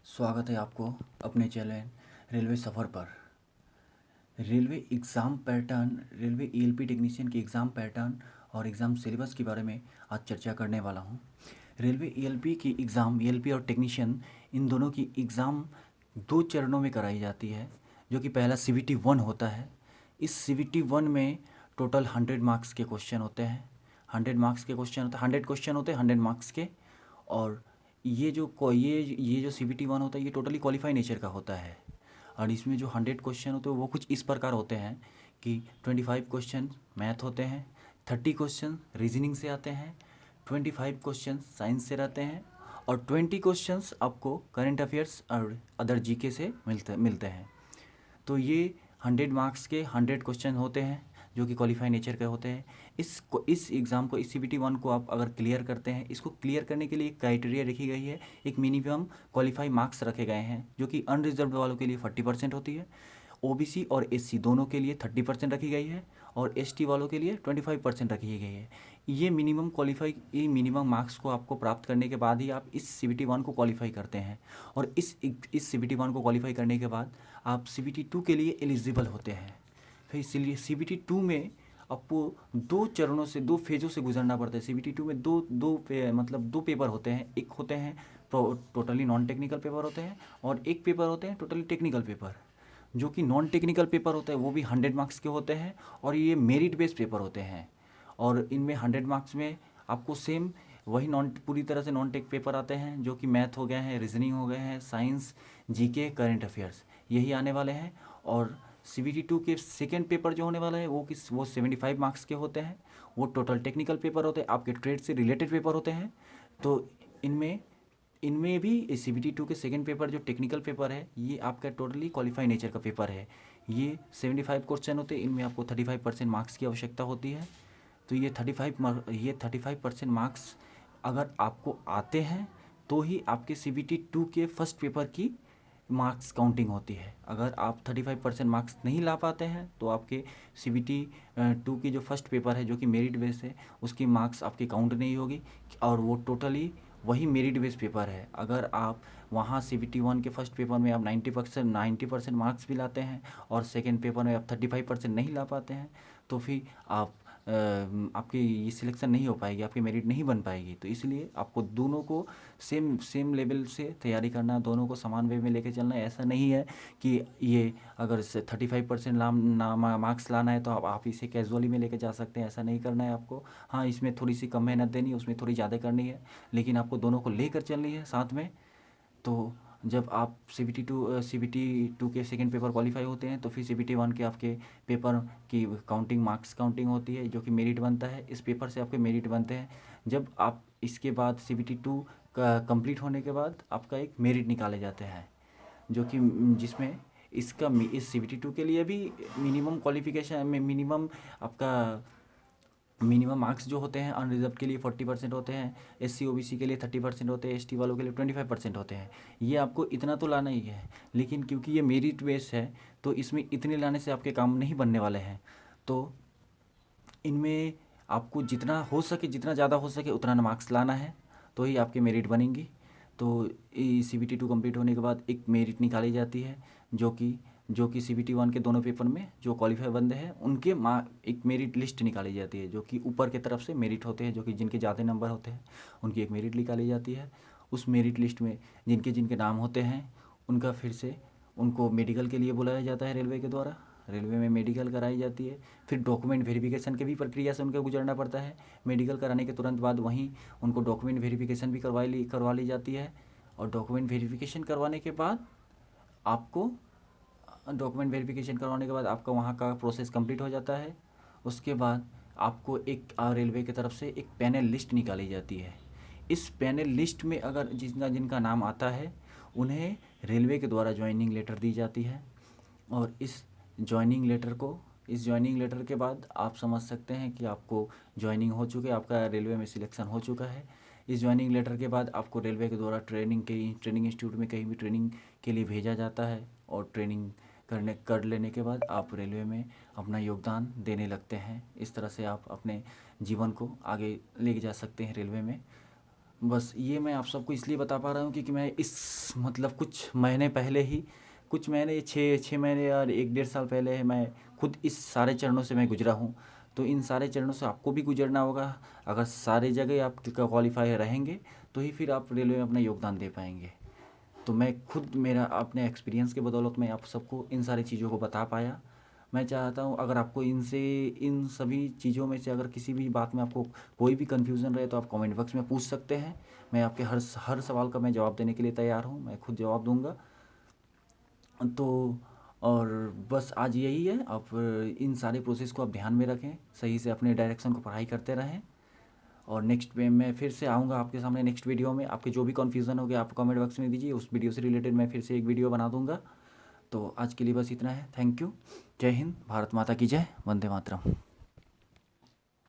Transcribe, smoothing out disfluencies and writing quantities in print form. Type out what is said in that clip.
स्वागत है आपको अपने चैनल रेलवे सफ़र पर। Railway exam pattern, railway ELP technician की एग्ज़ाम पैटर्न और एग्ज़ाम सिलेबस के बारे में आज चर्चा करने वाला हूं। रेलवे ईएलपी की एग्ज़ाम, ईएलपी और टेक्नीशियन, इन दोनों की एग्ज़ाम दो चरणों में कराई जाती है, जो कि पहला CVT 1 होता है। इस CVT 1 में टोटल 100 मार्क्स के क्वेश्चन होते हैं। 100 मार्क्स के क्वेश्चन होते हैं, 100 क्वेश्चन होते हैं 100 मार्क्स के। और ये जो CVT 1 होता है ये टोटली क्वालिफाई नेचर का होता है। और इसमें जो 100 क्वेश्चन होते हैं वो कुछ इस प्रकार होते हैं कि 25 क्वेश्चन मैथ होते हैं, 30 क्वेश्चन रीजनिंग से आते हैं, 25 क्वेश्चन साइंस से रहते हैं और 20 क्वेश्चंस आपको करंट अफेयर्स और अदर जीके से मिलते हैं। तो ये 100 मार्क्स के 100 क्वेश्चन होते हैं जो कि क्वालिफाई नेचर के होते हैं। इस एग्ज़ाम को, इस CVT 1 को आप अगर क्लियर करते हैं, इसको क्लियर करने के लिए एक क्राइटेरिया रखी गई है, एक मिनिमम क्वालिफाई मार्क्स रखे गए हैं, जो कि अनरिजर्व्ड वालों के लिए 40% होती है, OBC और SC दोनों के लिए 30% रखी गई है और ST वालों के लिए 25% रखी गई है। ये मिनिमम मार्क्स को आपको प्राप्त करने के बाद ही आप इस CVT 1 को क्वालिफाई करते हैं। और इस CVT 1 को क्वालिफाई करने के बाद आप CVT 2 के लिए एलिजिबल होते हैं। फिर इसीलिए CVT 2 में आपको दो चरणों से, दो फेज़ों से गुजरना पड़ता है। CVT 2 में दो पेपर होते हैं। एक होते हैं टोटली नॉन टेक्निकल पेपर होते हैं और एक पेपर होते हैं टोटली टेक्निकल पेपर। जो कि नॉन टेक्निकल पेपर होता है वो भी 100 मार्क्स के होते हैं और ये मेरिट बेस्ड पेपर होते हैं। और इनमें 100 मार्क्स में आपको सेम वही पूरी तरह से नॉन टेक पेपर आते हैं, जो कि मैथ हो गए हैं, रीजनिंग हो गए हैं, साइंस, जीके, करंट अफेयर्स, यही आने वाले हैं। और CVT 2 के सेकेंड पेपर जो होने वाला है वो 75 मार्क्स के होते हैं। वो टोटल टेक्निकल पेपर होते हैं, आपके ट्रेड से रिलेटेड पेपर होते हैं। तो इनमें इनमें भी CVT 2 के सेकेंड पेपर जो टेक्निकल पेपर है ये आपका टोटली क्वालिफाई नेचर का पेपर है। ये 75 क्वेश्चन होते हैं, इनमें आपको 35% मार्क्स की आवश्यकता होती है। तो ये 35% मार्क्स अगर आपको आते हैं तो ही आपके CVT 2 के फर्स्ट पेपर की मार्क्स काउंटिंग होती है। अगर आप 35% मार्क्स नहीं ला पाते हैं तो आपके CVT 2 की जो फर्स्ट पेपर है, जो कि मेरिट बेस है, उसकी मार्क्स आपकी काउंट नहीं होगी और वो टोटली वही मेरिट बेस पेपर है। अगर आप वहाँ CVT 1 के फर्स्ट पेपर में आप 90% मार्क्स भी लाते हैं और सेकेंड पेपर में आप 35% नहीं ला पाते हैं तो फिर आपकी ये सिलेक्शन नहीं हो पाएगी, आपकी मेरिट नहीं बन पाएगी। तो इसलिए आपको दोनों को सेम लेवल से तैयारी करना है, दोनों को समान वे में लेके चलना है। ऐसा नहीं है कि ये अगर 35% मार्क्स लाना है तो आप इसे कैजुअली में लेके जा सकते हैं, ऐसा नहीं करना है आपको। हाँ, इसमें थोड़ी सी कम मेहनत देनी है, उसमें थोड़ी ज़्यादा करनी है, लेकिन आपको दोनों को लेकर चलनी है साथ में। तो जब आप CVT 2 के सेकेंड पेपर क्वालिफाई होते हैं तो फिर CVT 1 के आपके पेपर की मार्क्स काउंटिंग होती है, जो कि मेरिट बनता है। इस पेपर से आपके मेरिट बनते हैं। जब आप इसके बाद CVT 2 का कंप्लीट होने के बाद आपका एक मेरिट निकाले जाते हैं, जो कि जिसमें इस CVT 2 के लिए भी मिनिमम क्वालिफिकेशन में आपका मिनिमम मार्क्स जो होते हैं अनरिजर्व के लिए 40% होते हैं, SC OBC के लिए 30% होते हैं, ST वालों के लिए 25% होते हैं। ये आपको इतना तो लाना ही है, लेकिन क्योंकि ये मेरिट बेस है तो इसमें इतने लाने से आपके काम नहीं बनने वाले हैं। तो इनमें आपको जितना हो सके, जितना ज़्यादा हो सके उतना मार्क्स लाना है, तो ही आपके मेरिट बनेंगी। तो CVT 2 कंप्लीट होने के बाद एक मेरिट निकाली जाती है, जो कि CVT 1 के दोनों पेपर में जो क्वालिफाई बंदे हैं उनके एक मेरिट लिस्ट निकाली जाती है, जो कि ऊपर की तरफ से मेरिट होते हैं, जो कि जिनके ज़्यादा नंबर होते हैं उनकी एक मेरिट निकाली जाती है। उस मेरिट लिस्ट में जिनके जिनके नाम होते हैं उनका फिर से उनको मेडिकल के लिए बुलाया जाता है रेलवे के द्वारा। रेलवे में मेडिकल कराई जाती है, फिर डॉक्यूमेंट वेरिफिकेशन की भी प्रक्रिया से उनको गुजरना पड़ता है। मेडिकल कराने के तुरंत बाद वहीं उनको डॉक्यूमेंट वेरिफिकेशन भी करवा ली जाती है। और डॉक्यूमेंट वेरिफिकेशन करवाने के बाद आपका वहाँ का प्रोसेस कंप्लीट हो जाता है। उसके बाद आपको एक रेलवे की तरफ से एक पैनल लिस्ट निकाली जाती है। इस पैनल लिस्ट में अगर जिनका नाम आता है उन्हें रेलवे के द्वारा ज्वाइनिंग लेटर दी जाती है। और इस ज्वाइनिंग लेटर के बाद आप समझ सकते हैं कि आपको ज्वाइनिंग हो चुके, आपका रेलवे में सिलेक्शन हो चुका है। इस ज्वाइनिंग लेटर के बाद आपको रेलवे के द्वारा ट्रेनिंग इंस्टीट्यूट में कहीं भी ट्रेनिंग के लिए भेजा जाता है और ट्रेनिंग कर लेने के बाद आप रेलवे में अपना योगदान देने लगते हैं। इस तरह से आप अपने जीवन को आगे ले जा सकते हैं रेलवे में। बस ये मैं आप सबको इसलिए बता पा रहा हूँ क्योंकि मैं इस मतलब कुछ महीने पहले ही, कुछ महीने, 6 महीने या 1 डेढ़ साल पहले मैं खुद इस सारे चरणों से मैं गुजरा हूँ। तो इन सारे चरणों से आपको भी गुजरना होगा। अगर सारे जगह आप क्वालिफाई रहेंगे तो ही फिर आप रेलवे में अपना योगदान दे पाएंगे। तो मैं खुद मेरा अपने एक्सपीरियंस के बदौलत मैं आप सबको इन सारी चीज़ों को बता पाया। मैं चाहता हूँ अगर आपको इनसे, इन सभी चीज़ों में से अगर किसी भी बात में आपको कोई भी कन्फ्यूज़न रहे तो आप कमेंट बॉक्स में पूछ सकते हैं। मैं आपके हर सवाल का मैं जवाब देने के लिए तैयार हूँ, मैं खुद जवाब दूंगा। तो और बस आज यही है, आप इन सारे प्रोसेस को आप ध्यान में रखें, सही से अपने डायरेक्शन को पढ़ाई करते रहें। और नेक्स्ट में मैं फिर से आऊँगा आपके सामने नेक्स्ट वीडियो में। आपके जो भी कन्फ्यूज़न हो गया आप कमेंट बॉक्स में दीजिए, उस वीडियो से रिलेटेड मैं फिर से एक वीडियो बना दूंगा। तो आज के लिए बस इतना है। Thank you. जय हिंद, भारत माता की जय, वंदे मातरम।